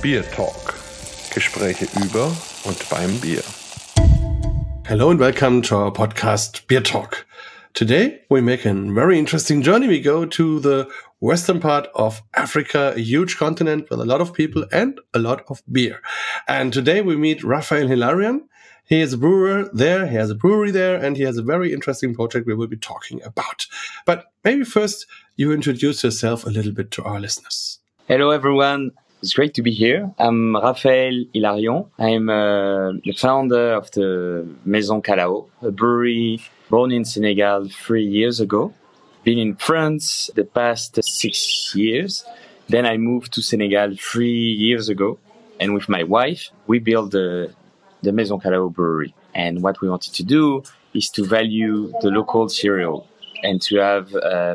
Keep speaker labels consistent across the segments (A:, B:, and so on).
A: BierTalk. Gespräche über und beim Bier.
B: Hello and welcome to our podcast BierTalk. Today we make a very interesting journey. We go to the western part of Africa, a huge continent with a lot of people and a lot of beer. And today we meet Raphaël Hilarion. He is a brewer there, he has a brewery there, and he has a very interesting project we will be talking about. But maybe first you introduce yourself a little bit to our listeners.
C: Hello everyone, it's great to be here. I'm Raphaël Hilarion. I'm the founder of the Maison Kalao, a brewery born in Senegal 3 years ago. Been in France the past 6 years. Then I moved to Senegal 3 years ago. And with my wife, we built the Maison Kalao brewery. And what we wanted to do is to value the local cereal and to have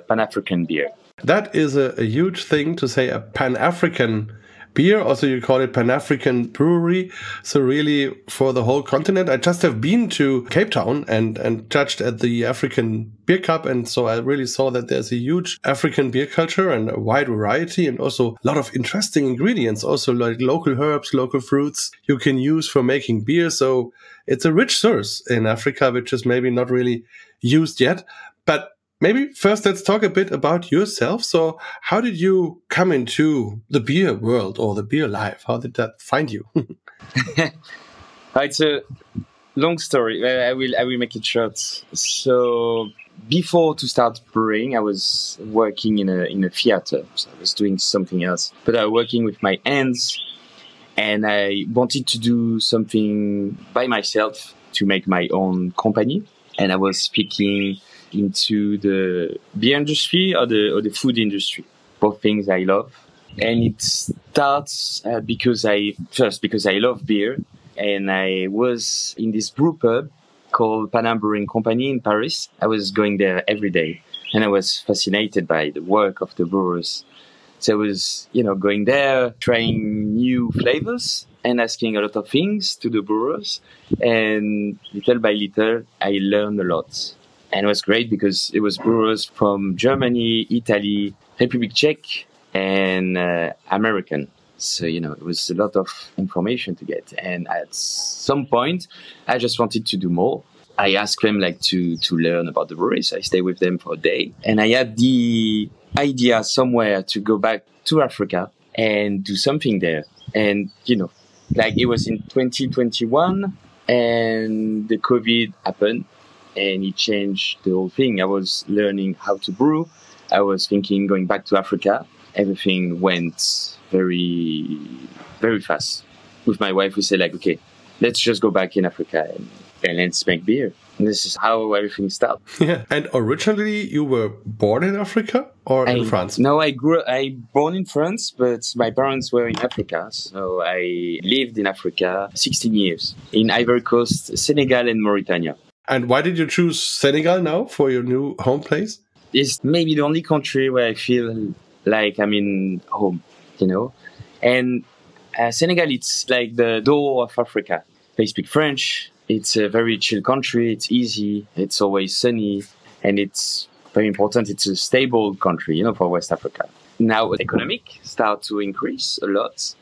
C: Pan-African beer.
B: That is a huge thing to say, a Pan-African beer. Also, you call it Pan-African brewery. So really for the whole continent. I just have been to Cape Town and judged at the African Beer Cup. And so I really saw that there's a huge African beer culture and a wide variety and also a lot of interesting ingredients. Also like local herbs, local fruits you can use for making beer. So it's a rich source in Africa, which is maybe not really used yet. But maybe first let's talk a bit about yourself. So how did you come into the beer world or the beer life? How did that find you?
C: It's a long story. I will make it short. So before to start brewing, I was working in a theater. So I was doing something else. But I was working with my hands and I wanted to do something by myself to make my own company. And I was speaking into the beer industry or the food industry. Both things I love. And it starts because I love beer. And I was in this brew pub called Panam Brewing Company in Paris. I was going there every day. And I was fascinated by the work of the brewers. So I was, going there, trying new flavors and asking a lot of things to the brewers. And little by little, I learned a lot. And it was great because it was brewers from Germany, Italy, Republic Czech, and American. So, it was a lot of information to get. And at some point, I just wanted to do more. I asked them to learn about the brewery. So I stayed with them for a day. And I had the idea somewhere to go back to Africa and do something there. And, it was in 2021 and the COVID happened. And it changed the whole thing. I was learning how to brew. I was thinking going back to Africa. Everything went very, very fast. With my wife, we said okay, let's just go back in Africa and let's make beer. And this is how everything started.
B: Yeah. And originally you were born in Africa or in France?
C: No, I born in France, but my parents were in Africa. So I lived in Africa 16 years in Ivory Coast, Senegal and Mauritania.
B: And why did you choose Senegal now for your new home place?
C: It's maybe the only country where I feel like I'm in home, And Senegal, it's like the door of Africa. They speak French. It's a very chill country. It's easy. It's always sunny. And it's very important. It's a stable country, for West Africa. Now, economic start to increase a lot.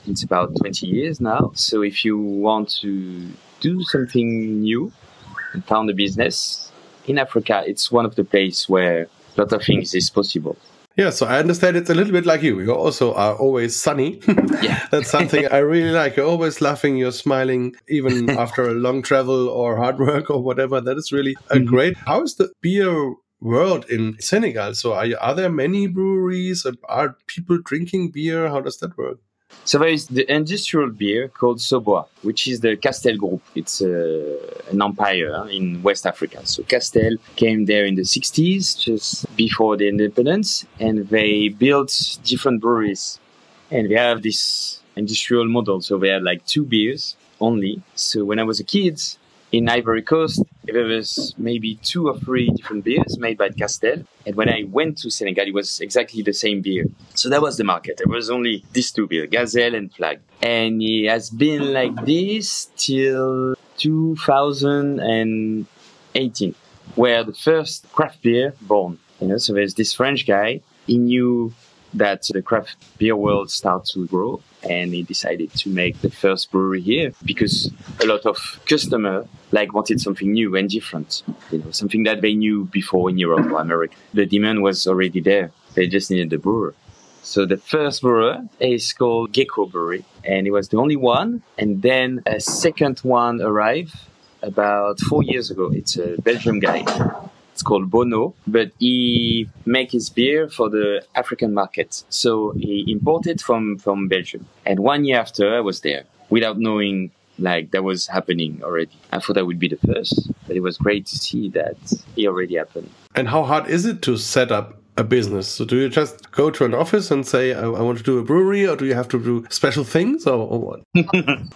C: It's about 20 years now. So if you want to do something new, and found a business in Africa, it's one of the places where a lot of things is possible.
B: Yeah, so I understand it's a little bit like you. You also are always sunny.
C: Yeah.
B: That's something I really like. You're always laughing, you're smiling, even after a long travel or hard work or whatever. That is really great. How is the beer world in Senegal? So are there many breweries? Are people drinking beer? How does that work?
C: So there is the industrial beer called Soboa, which is the Castel Group. It's an empire in West Africa. So Castel came there in the 60s, just before the independence, and they built different breweries. And they have this industrial model. So they had 2 beers only. So when I was a kid, in Ivory Coast, there was maybe 2 or 3 different beers made by Castel. And when I went to Senegal, it was exactly the same beer. So that was the market. There was only these 2 beers, Gazelle and Flag. And it has been like this till 2018, where the first craft beer born. So there's this French guy. He knew that the craft beer world started to grow, and he decided to make the first brewery here because a lot of customers wanted something new and different, something that they knew before in Europe or America. The demand was already there. They just needed a brewer. So the first brewer is called Dachau Brewery, and it was the only one. And then a second one arrived about 4 years ago. It's a Belgian guy. It's called Bono, but he makes his beer for the African market. So he imported from Belgium. And 1 year after, I was there without knowing that was happening already. I thought I would be the first, but it was great to see that it already happened.
B: And how hard is it to set up a business? So do you just go to an office and say, I want to do a brewery, or do you have to do special things, or what?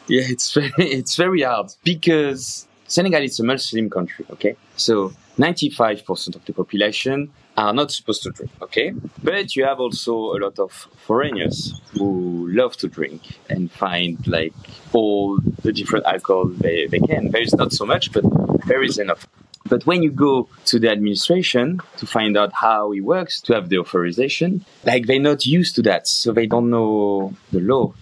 C: Yeah, it's very hard because Senegal is a Muslim country, okay? So 95% of the population are not supposed to drink, okay? But you have also a lot of foreigners who love to drink and find all the different alcohol they can. There is not so much, but there is enough. But when you go to the administration to find out how it works, to have the authorization, they're not used to that. So they don't know the law,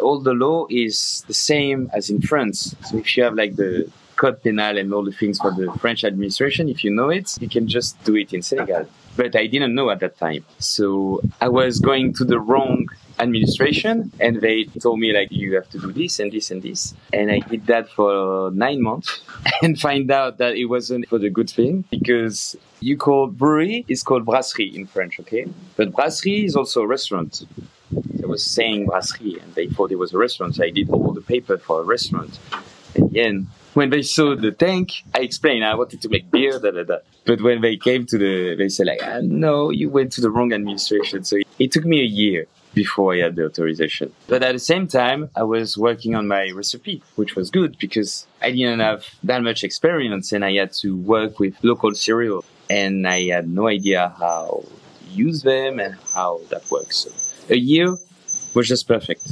C: All the law is the same as in France. So if you have the code penal and all the things for the French administration, if you know it, you can just do it in Senegal. But I didn't know at that time. So I was going to the wrong administration, and they told me you have to do this and this and this. And I did that for 9 months and find out that it wasn't for the good thing, because you call brewery is called brasserie in French, okay? But brasserie is also a restaurant. I was saying brasserie and they thought it was a restaurant. So I did all the paper for a restaurant. And then when they saw the tank, I explained I wanted to make beer, But when they came they said no, you went to the wrong administration. So it took me a year before I had the authorization. But at the same time, I was working on my recipe, which was good because I didn't have that much experience and I had to work with local cereal. And I had no idea how to use them and how that works. So a year was just perfect.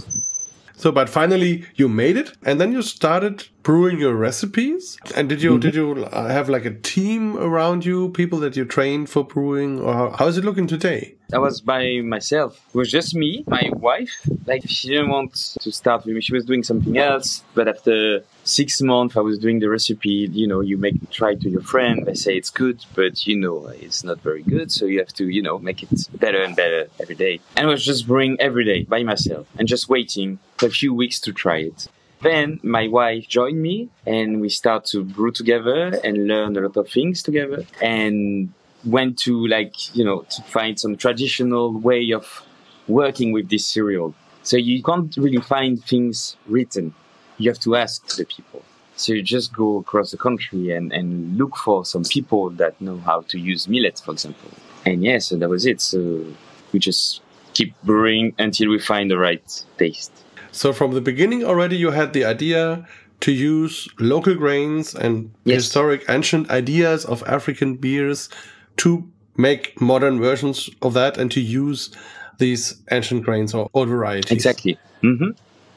B: So, but finally you made it, and then you started brewing your recipes. And did you have a team around you, people that you trained for brewing, or how is it looking today?
C: I was by myself. It was just me, my wife. She didn't want to start with me. She was doing something else. But after 6 months, I was doing the recipe. You try to your friend. They say it's good, but it's not very good. So you have to, make it better and better every day. And I was just brewing every day by myself and just waiting for a few weeks to try it. Then my wife joined me and we start to brew together and learn a lot of things together, and went to to find some traditional way of working with this cereal. So you can't really find things written. You have to ask the people. So you just go across the country and look for some people that know how to use millet, for example. And so that was it. So we just keep brewing until we find the right taste.
B: So from the beginning already you had the idea to use local grains and historic ancient ideas of African beers to make modern versions of that and to use these ancient grains or old varieties.
C: Exactly. Mm-hmm.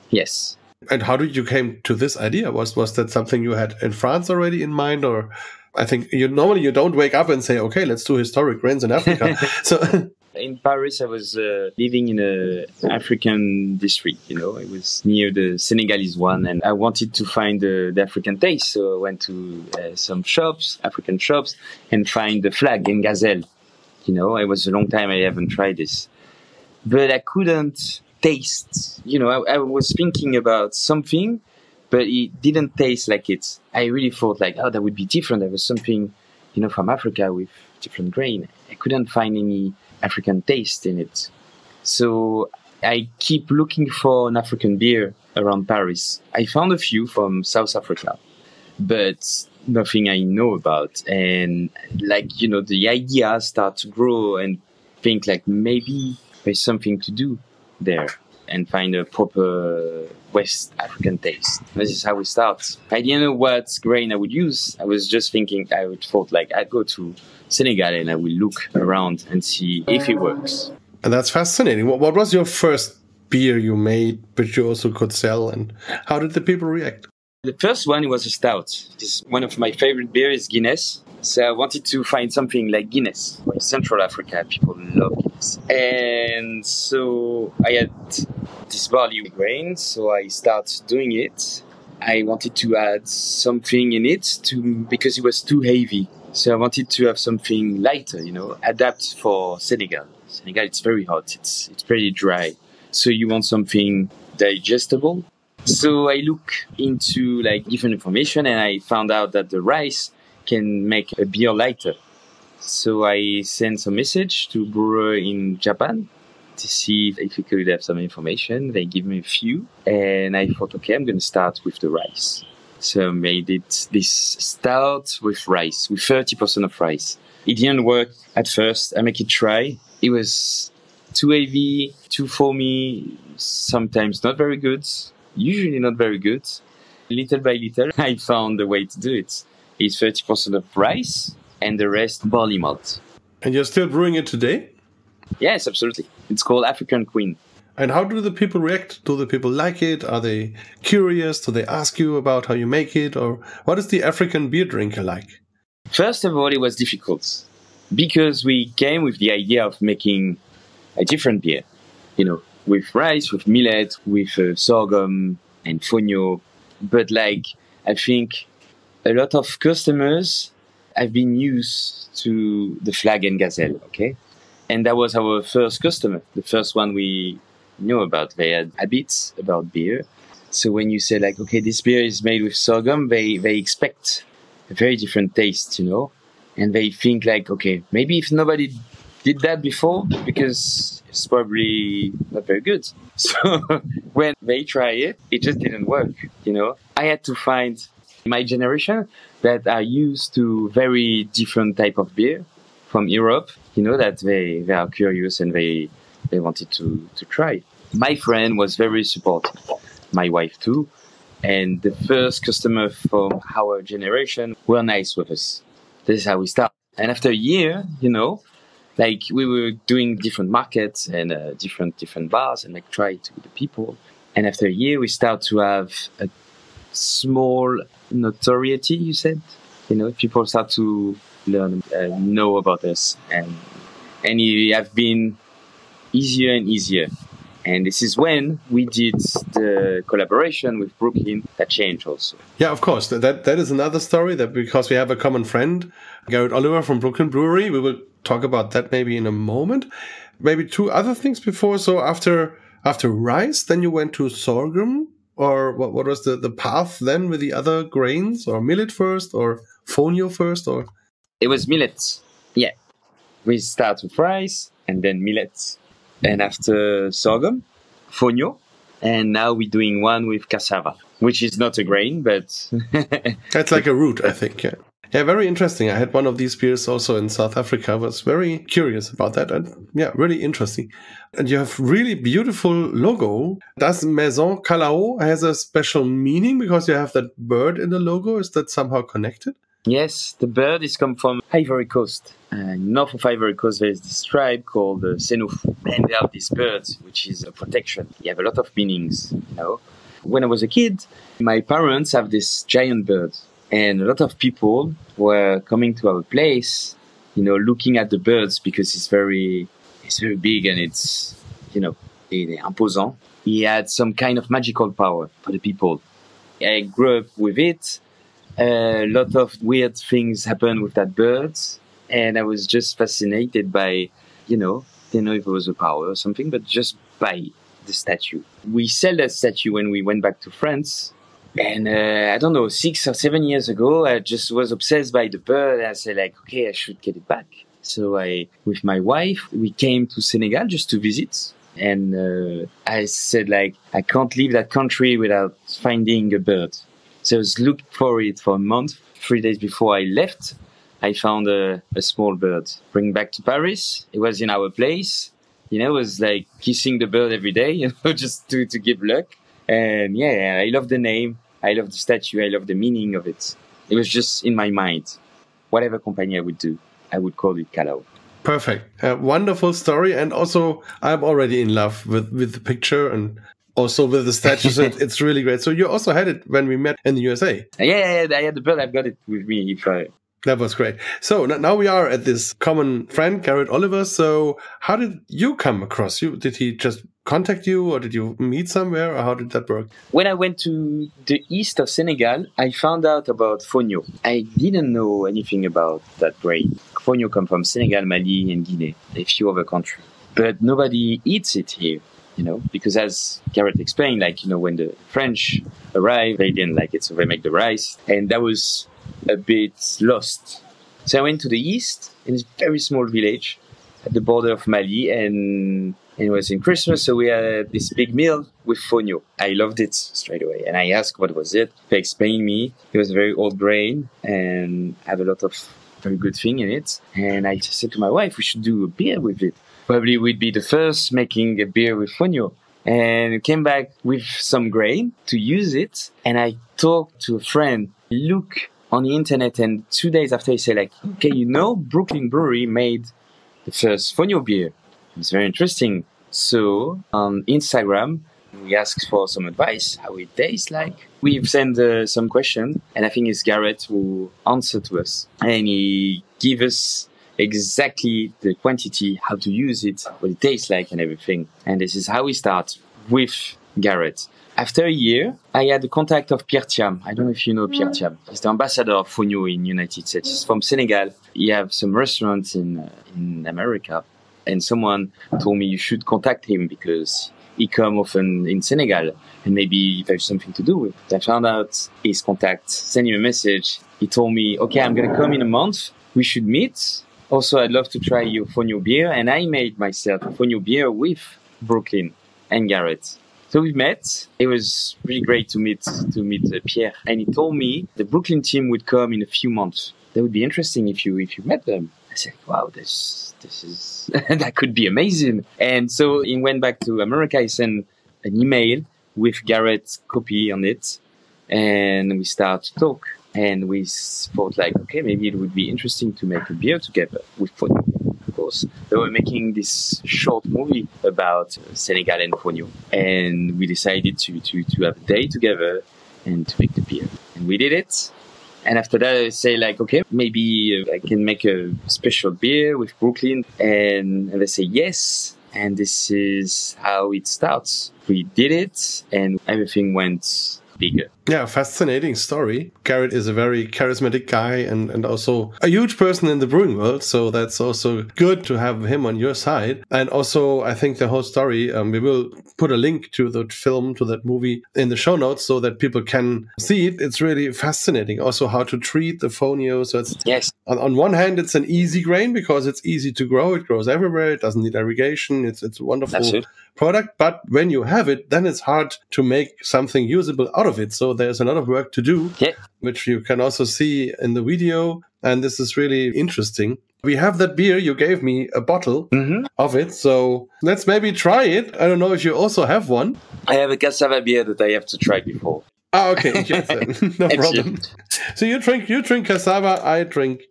C: Yes.
B: And how did you came to this idea? Was that something you had in France already in mind, or I think normally you don't wake up and say, okay, let's do historic grains in Africa. So
C: in Paris, I was living in an African district, It was near the Senegalese one, and I wanted to find the African taste. So I went to some shops, African shops, and find the flag and gazelle. It was a long time I haven't tried this. But I couldn't taste, I was thinking about something, but it didn't taste like it. I really thought that would be different. There was something, from Africa with different grain. I couldn't find any African taste in it. So I keep looking for an African beer around Paris. I found a few from South Africa, but nothing I know about. And the ideas start to grow and think maybe there's something to do there and find a proper West African taste. This is how we start. I didn't know what grain I would use. I was just thinking, I'd go to Senegal and I will look around and see if it works.
B: And that's fascinating. What was your first beer you made, but you also could sell, and how did the people react?
C: The first one was a stout. One of my favorite beers is Guinness. So I wanted to find something like Guinness. In Central Africa, people love Guinness. And so I had this barley grain, so I started doing it. I wanted to add something in it because it was too heavy. So I wanted to have something lighter, adapt for Senegal. Senegal, it's very hot. It's pretty dry. So you want something digestible. So I look into different information, and I found out that the rice can make a beer lighter. So I sent some message to brewer in Japan to see if we could have some information. They give me a few, and I thought, okay, I'm going to start with the rice. So I made this stout with rice, with 30% of rice. It didn't work at first. I make it try. It was too heavy, too foamy, sometimes not very good, usually not very good. Little by little, I found a way to do it. It's 30% of rice and the rest barley malt.
B: And you're still brewing it today?
C: Yes, absolutely. It's called African Queen.
B: And how do the people react? Do the people like it? Are they curious? Do they ask you about how you make it? Or what is the African beer drinker like?
C: First of all, it was difficult because we came with the idea of making a different beer, with rice, with millet, with sorghum and fonio. But I think a lot of customers have been used to the flag and gazelle, okay? And that was our first customer, the first one we knew about. They had habits about beer. So when you say okay, this beer is made with sorghum, they expect a very different taste, And they think okay, maybe if nobody did that before, because it's probably not very good. So when they try it, it just didn't work, I had to find my generation that are used to very different type of beer from Europe, that they are curious and they wanted to try. My friend was very supportive, my wife too. And the first customer from our generation were nice with us. This is how we start. And after a year, we were doing different markets and different bars and try to the people. And after a year, we start to have a small notoriety, you said. People start to know about us. And it have been easier and easier. And this is when we did the collaboration with Brooklyn that changed also.
B: Yeah, of course. That is another story, that because we have a common friend, Garrett Oliver from Brooklyn Brewery. We will talk about that maybe in a moment. Maybe two other things before. So after rice, then you went to sorghum, or what was the path then with the other grains, or millet first, or fonio first, or?
C: It was millet. Yeah. We start with rice and then millet. And after sorghum, fonio, and now we're doing one with cassava, which is not a grain, but...
B: That's like a root, I think, yeah. Yeah, very interesting. I had one of these beers also in South Africa. I was very curious about that. And yeah, really interesting. And you have really beautiful logo. Does Maison Kalao has a special meaning because you have that bird in the logo? Is that somehow connected?
C: Yes, the bird is come from Ivory Coast. North of Ivory Coast, there is this tribe called Senouf. And they have this bird, which is a protection. You have a lot of meanings, When I was a kid, my parents have this giant bird. And a lot of people were coming to our place, looking at the birds because it's very big and it's, imposant. He had some kind of magical power for the people. I grew up with it. A lot of weird things happened with that bird, and I was just fascinated by, didn't know if it was a power or something, but just by the statue. We sell that statue when we went back to France, and I don't know, 6 or 7 years ago, I just was obsessed by the bird. I said okay, I should get it back. So with my wife, we came to Senegal just to visit, and I said I can't leave that country without finding a bird. So I was looking for it for a month. 3 days before I left, I found a small bird. Bring back to Paris. It was in our place. It was kissing the bird every day, just to give luck. And yeah, I love the name. I love the statue. I love the meaning of it. It was just in my mind. Whatever company I would do, I would call it Kalao.
B: Perfect. Wonderful story. And also, I'm already in love with the picture and also with the statues. It's really great. So you also had it when we met in the USA.
C: Yeah, I had the bird. I've got it with me.
B: That was great. So now we are at this common friend, Garrett Oliver. So how did you come across you? Did he just contact you or did you meet somewhere or how did that work?
C: When I went to the east of Senegal, I found out about Fonio. I didn't know anything about that grain. Fonio comes from Senegal, Mali, and Guinea, a few other countries. But nobody eats it here, because as Garrett explained, when the French arrived, they didn't like it, so they make the rice. And that was a bit lost. So I went to the east in a very small village at the border of Mali, and it was in Christmas, so we had this big meal with Fonio. I loved it straight away, and I asked what was it. They explained me it was a very old grain and had a lot of very good thing in it. And I just said to my wife, we should do a beer with it. Probably we'd be the first making a beer with Fonio. And came back with some grain to use it, and I talked to a friend, look on the internet, and 2 days after he said okay, Brooklyn Brewery made the first Fonio beer. It was very interesting. So on Instagram, we asked for some advice, how it tastes like. We've sent some questions, and I think it's Garrett who answered to us. And he gave us exactly the quantity, how to use it, what it tastes like and everything. And this is how we start with Garrett. After a year, I had the contact of Pierre Thiam. I don't know if you know Pierre Thiam. He's the ambassador of Fonio in United States. He's from Senegal. He has some restaurants in America. And someone told me you should contact him because he comes often in Senegal and maybe there's something to do with it. I found out his contact, sent him a message. He told me, okay, I'm going to come in a month. We should meet. Also, I'd love to try your Fonio beer. And I made myself a Fonio beer with Brooklyn and Garrett. So we met. It was really great to meet Pierre. And he told me the Brooklyn team would come in a few months. That would be interesting if you met them. I said, wow, this is that could be amazing. And so he went back to America. He sent an email with Garrett's copy on it, and we started to talk. And we thought okay, maybe it would be interesting to make a beer together with Fonio. Of course, they were making this short movie about Senegal and Fonio, and we decided to have a day together and to make the beer. And we did it. And after that, I say okay, maybe I can make a special beer with Brooklyn. And they say yes. And this is how it starts. We did it and everything went bigger.
B: Yeah, fascinating story. Garrett is a very charismatic guy and also a huge person in the brewing world. So that's also good to have him on your side. And also, I think the whole story, we will put a link to that film, to that movie in the show notes so that people can see it. It's really fascinating. Also, how to treat the Fonio. So it's,
C: yes.
B: On one hand, it's an easy grain because it's easy to grow. It grows everywhere. It doesn't need irrigation. It's a wonderful product. But when you have it, then it's hard to make something usable out of it. So there's a lot of work to do, which you can also see in the video. And this is really interesting. We have that beer. You gave me a bottle of it. So let's maybe try it. I don't know if you also have one.
C: I have a cassava beer that I have to try before.
B: Okay. Yes, no problem. So you drink cassava. I drink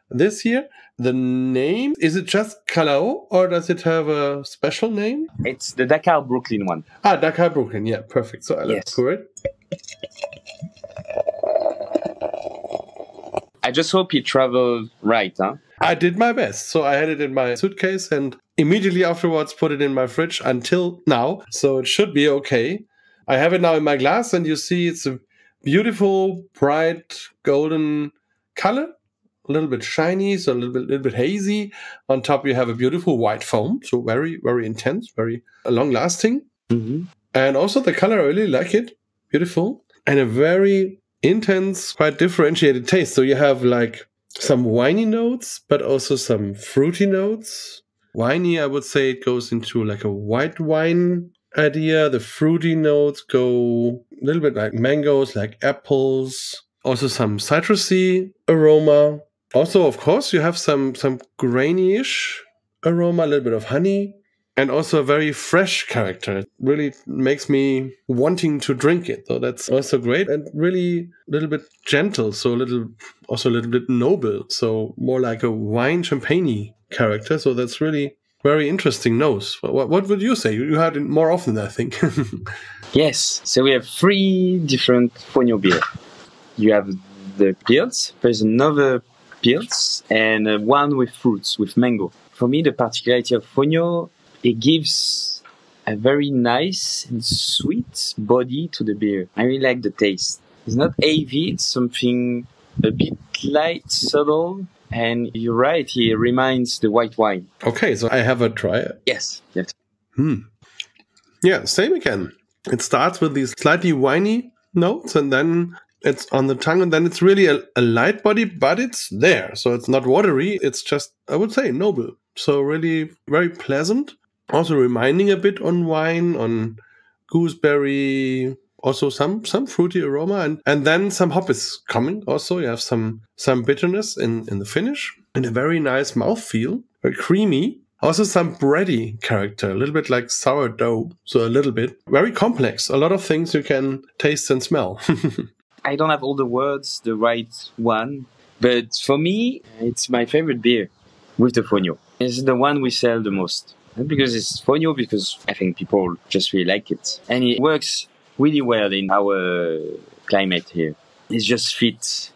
B: this here. The name, is it just Kalao or does it have a special name?
C: It's the Dachau Brooklyn one.
B: Dachau Brooklyn. Yeah, perfect. So let's pour it.
C: I just hope you traveled right, huh?
B: I did my best. So I had it in my suitcase and immediately afterwards put it in my fridge until now. So it should be okay. I have it now in my glass and you see it's a beautiful, bright, golden color. A little bit shiny, so a little bit hazy. On top you have a beautiful white foam. So very, very intense, very long-lasting. And also the color, I really like it. Beautiful. And a very intense, quite differentiated taste. So you have some winey notes, but also some fruity notes. Winey, I would say it goes into a white wine idea. The fruity notes go a little bit like mangoes, like apples. Also some citrusy aroma. Also, of course, you have some grainy-ish aroma, a little bit of honey. And also a very fresh character. It really makes me wanting to drink it. So that's also great. And really a little bit gentle. So also a little bit noble. So more like a wine champagne character. So that's really very interesting nose. What would you say? You had it more often, I think.
C: Yes. So we have 3 different Fonio beer. You have the pills. There's another pills, and one with fruits, with mango. For me, the particularity of Fonio, it gives a very nice and sweet body to the beer. I really like the taste. It's not heavy, it's something a bit light, subtle, and you're right, it reminds the white wine.
B: Okay, so I have a try.
C: Yes.
B: Yeah, same again. It starts with these slightly winey notes, and then it's on the tongue, and then it's really a light body, but it's there. So it's not watery, it's just, I would say, noble. So really very pleasant. Also reminding a bit on wine, on gooseberry, also some fruity aroma, and then some hop is coming. Also, you have some bitterness in the finish, and a very nice mouthfeel, very creamy. Also some bready character, a little bit like sourdough, so a little bit. Very complex, a lot of things you can taste and smell.
C: I don't have all the words, the right one, but for me, it's my favorite beer with the Fonio. It's the one we sell the most. Not because it's Fonio, because I think people just really like it. And it works really well in our climate here. It just fits,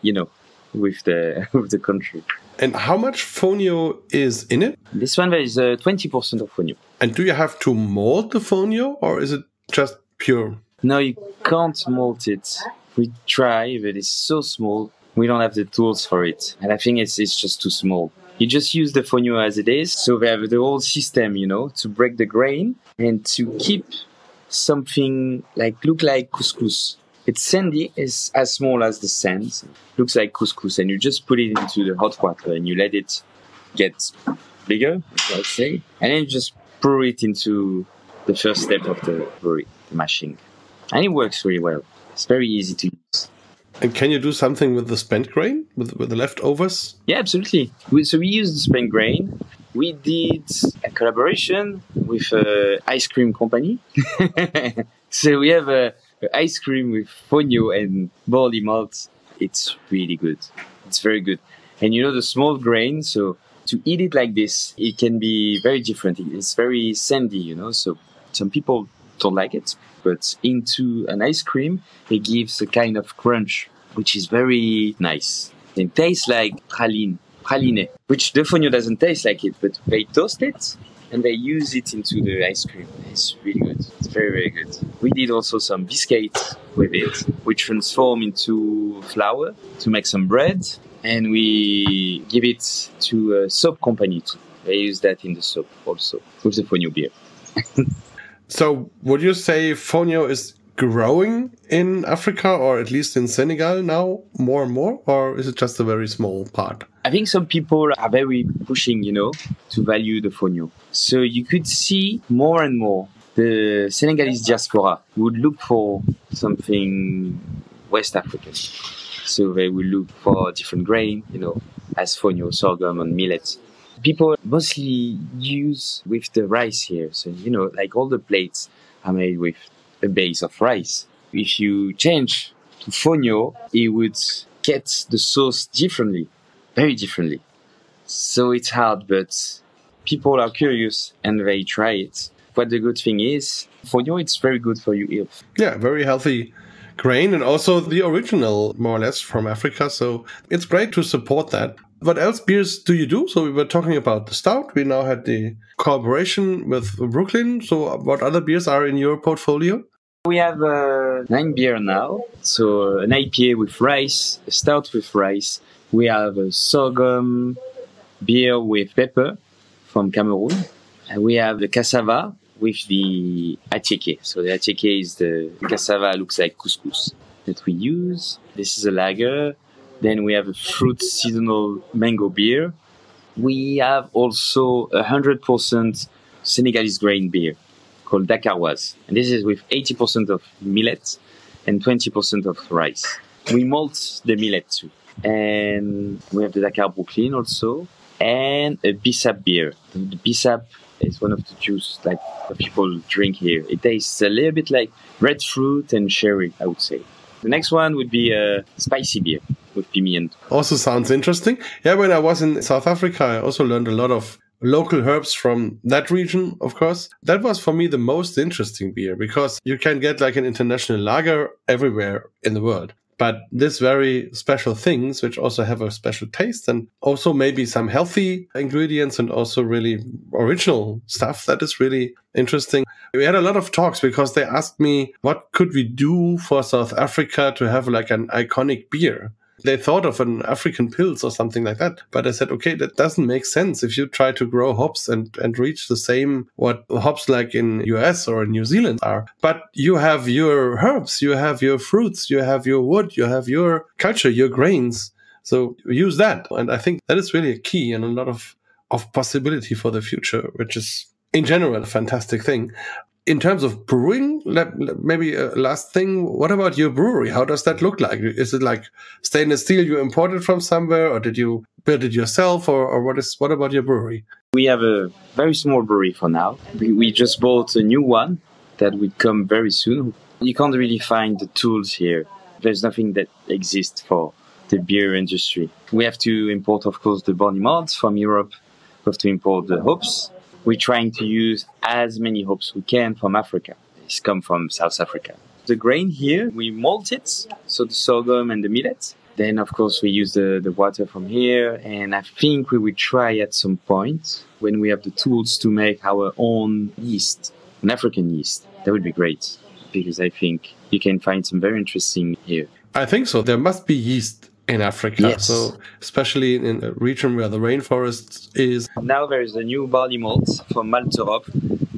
C: with the country.
B: And how much Fonio is in it?
C: This one, there is 20% of Fonio.
B: And do you have to malt the Fonio, or is it just pure?
C: No, you can't malt it. We try, but it's so small. We don't have the tools for it. And I think it's just too small. You just use the Fonio as it is. So they have the whole system, to break the grain and to keep something look like couscous. It's sandy, it's as small as the sand. Looks like couscous, and you just put it into the hot water and you let it get bigger, let's say. And then you just pour it into the first step of the brewery, the mashing. And it works really well. It's very easy to use.
B: And can you do something with the spent grain, with the leftovers?
C: Yeah, absolutely. So we use the spent grain. We did a collaboration with an ice cream company. So we have a ice cream with Fonio and barley malt. It's really good. It's very good. And the small grain, so to eat it like this, it can be very different. It's very sandy, so some people don't like it. But into an ice cream, it gives a kind of crunch, which is very nice. It tastes like praline, which the Fonio doesn't taste like it, but they toast it and they use it into the ice cream. It's really good. It's very, very good. We did also some biscuits with it, which transform into flour to make some bread, and we give it to a soap company too. They use that in the soap also, with the Fonio beer.
B: So would you say Fonio is growing in Africa, or at least in Senegal now, more and more, or is it just a very small part?
C: I think some people are very pushing, to value the Fonio. So you could see more and more the Senegalese diaspora would look for something West African. So they will look for different grain, as Fonio, Sorghum, and Millet. People mostly use with the rice here. So, all the plates are made with a base of rice. If you change to Fonio, it would get the sauce differently, very differently. So it's hard, but people are curious and they try it. But the good thing is, Fonio, it's very good for your health.
B: Yeah, very healthy grain, and also the original, more or less, from Africa. So it's great to support that. What else beers do you do? So we were talking about the stout. We now had the collaboration with Brooklyn. So what other beers are in your portfolio?
C: We have 9 beer now. So an IPA with rice, a stout with rice. We have a sorghum beer with pepper from Cameroon. And we have the cassava with the atieke. So the atieke is the cassava, looks like couscous that we use. This is a lager. Then we have a fruit seasonal mango beer. We have also 100% Senegalese grain beer called Dakar. And this is with 80% of millet and 20% of rice. We malt the millet too. And we have the Dachau Brooklyn also. And a Bissap beer. The Bissap is one of the juice that people drink here. It tastes a little bit like red fruit and cherry, I would say. The next one would be a spicy beer with pimiento.
B: Also sounds interesting. Yeah, when I was in South Africa, I also learned a lot of local herbs from that region, of course. That was for me the most interesting beer, because you can get like an international lager everywhere in the world. but this very special things, which also have a special taste and also maybe some healthy ingredients and also really original stuff that is really interesting. We had a lot of talks because they asked me, what could we do for South Africa to have like an iconic beer? They thought of an African Pils or something like that. But I said, okay, that doesn't make sense if you try to grow hops and reach the same what hops like in US or in New Zealand are. But you have your herbs, you have your fruits, you have your wood, you have your culture, your grains. So use that. And I think that is really a key and a lot of possibility for the future, which is in general a fantastic thing. In terms of brewing, maybe a last thing, what about your brewery? How does that look like? Is it like stainless steel you imported from somewhere, or did you build it yourself, or what about your brewery?
C: We have a very small brewery for now. We just bought a new one that will come very soon. You can't really find the tools here. There's nothing that exists for the beer industry. We have to import, of course, the barley malts from Europe. We have to import the hops. We're trying to use as many hops we can from Africa. It's come from South Africa. The grain here, we malt it, so the sorghum and the millet. Then, of course, we use the water from here. And I think we will try at some point, when we have the tools, to make our own yeast, an African yeast. That would be great, because I think you can find some very interesting here.
B: I think so. There must be yeast in Africa,
C: yes.
B: So especially in a region where the rainforest is.
C: Now there is a new barley malt from Malt Europe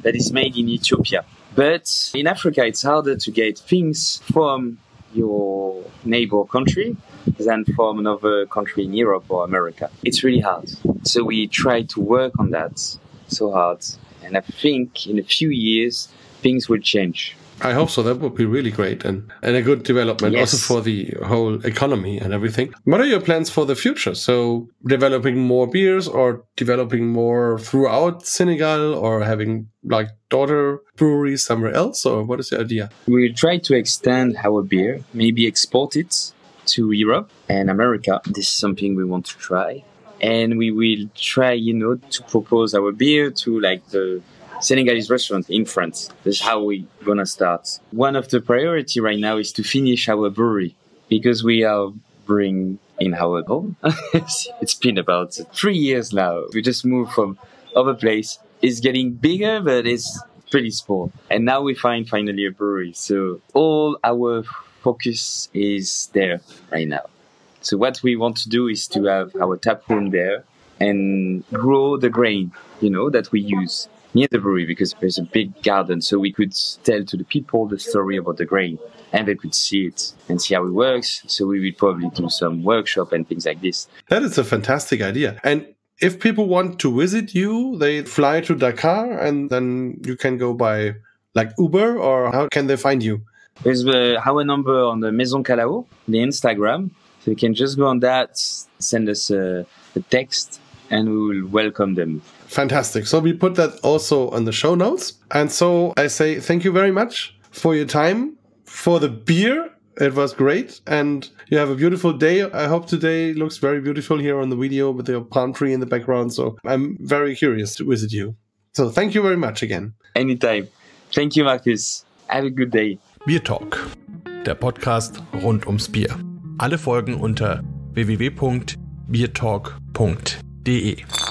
C: that is made in Ethiopia. But in Africa, it's harder to get things from your neighbor country than from another country in Europe or America. It's really hard. So we try to work on that so hard. And I think in a few years, things will change.
B: I hope so. That would be really great and a good development,
C: yes.
B: Also for the whole economy and everything. What are your plans for the future? So developing more beers or developing more throughout Senegal or having like daughter breweries somewhere else? Or what is the idea?
C: We'll try to extend our beer, maybe export it to Europe and America. This is something we want to try. And we will try, to propose our beer to like the Senegalese restaurant in France. That's how we're gonna start. One of the priority right now is to finish our brewery because we are brewing in our home. It's been about 3 years now. We just moved from other place. It's getting bigger, but it's pretty small. And now we find finally a brewery. So all our focus is there right now. So what we want to do is to have our tap room there and grow the grain, that we use near the brewery, because there's a big garden, so we could tell to the people the story about the grain and they could see it and see how it works. So we will probably do some workshop and things like this.
B: That is a fantastic idea. And if people want to visit you, they fly to Dakar and then you can go by like Uber, or how can they find you?
C: There's our number on the Maison Kalao, the Instagram. So you can just go on that, send us a text, and we will welcome them.
B: Fantastic. So we put that also on the show notes. And so I say thank you very much for your time, for the beer. It was great. And you have a beautiful day. I hope today looks very beautiful here on the video with your palm tree in the background. So I'm very curious to visit you. So thank you very much again.
C: Anytime. Thank you, Markus. Have a good day.
D: BierTalk, der Podcast rund ums Bier. Alle Folgen unter www.biertalk.de.